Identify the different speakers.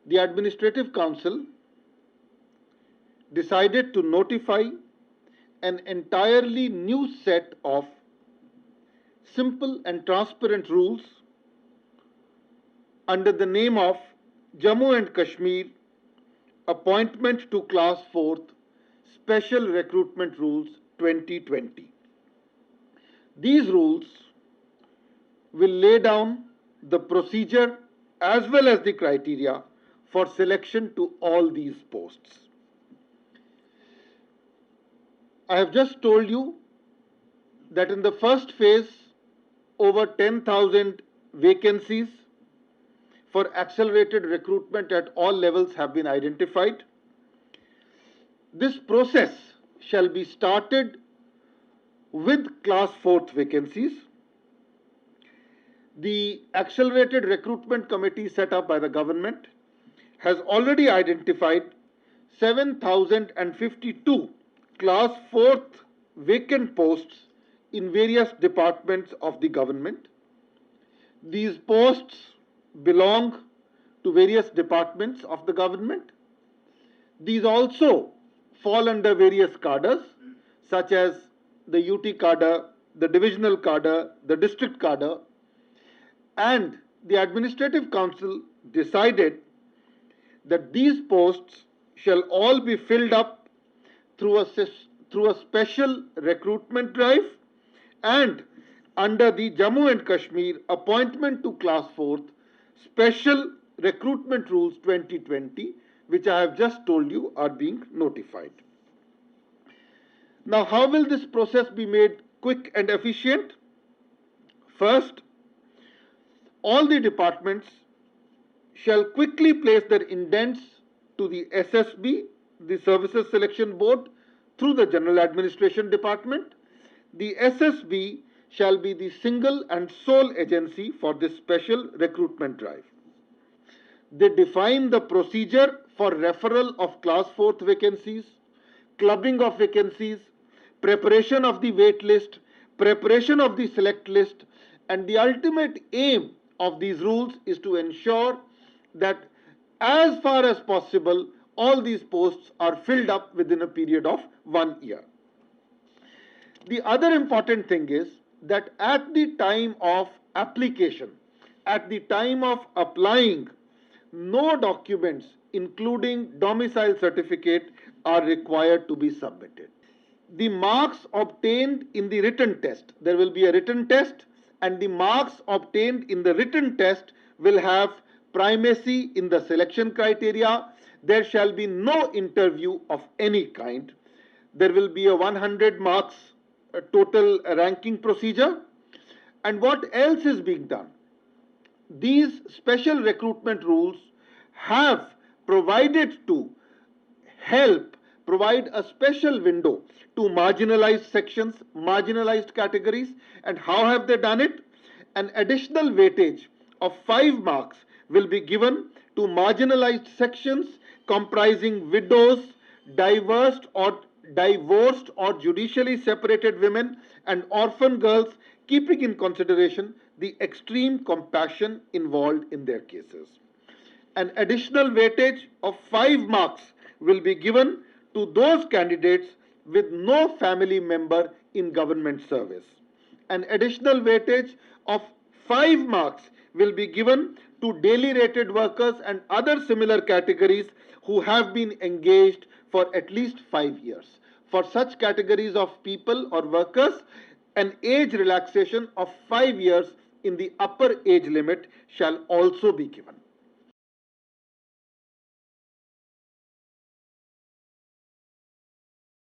Speaker 1: the Administrative Council decided to notify an entirely new set of simple and transparent rules under the name of Jammu and Kashmir Appointment to Class 4th Special Recruitment Rules 2020. These rules will lay down the procedure as well as the criteria for selection to all these posts. I have just told you that in the first phase, over 10,000 vacancies for accelerated recruitment at all levels have been identified. This process shall be started with Class 4th vacancies. The Accelerated Recruitment Committee set up by the government has already identified 7,052 Class 4th vacant posts in various departments of the government. These posts belong to various departments of the government. These also fall under various cadres such as the UT cadre, the divisional cadre, the district cadre, and the Administrative Council decided that these posts shall all be filled up through a special recruitment drive and under the Jammu and Kashmir Appointment to Class 4th Special Recruitment Rules 2020, which I have just told you are being notified. Now, how will this process be made quick and efficient? First, all the departments shall quickly place their indents to the SSB, the Services Selection Board, through the General Administration Department. The SSB shall be the single and sole agency for this special recruitment drive. They define the procedure for referral of Class 4th vacancies, clubbing of vacancies, preparation of the wait list, preparation of the select list, and the ultimate aim of these rules is to ensure that as far as possible all these posts are filled up within a period of 1 year. The other important thing is that at the time of application, at the time of applying, no documents including domicile certificate are required to be submitted. The marks obtained in the written test, there will be a written test, and the marks obtained in the written test will have primacy in the selection criteria. There shall be no interview of any kind. There will be a 100 marks total ranking procedure. And what else is being done? These special recruitment rules have provided to provide a special window to marginalized sections, marginalized categories. And how have they done it? An additional weightage of 5 marks will be given to marginalized sections comprising widows, divorced or judicially separated women, and orphan girls, keeping in consideration the extreme compassion involved in their cases. An additional weightage of 5 marks will be given to those candidates with no family member in government service. An additional weightage of 5 marks will be given to daily rated workers and other similar categories who have been engaged for at least 5 years. For such categories of people or workers, an age relaxation of 5 years in the upper age limit shall also be given.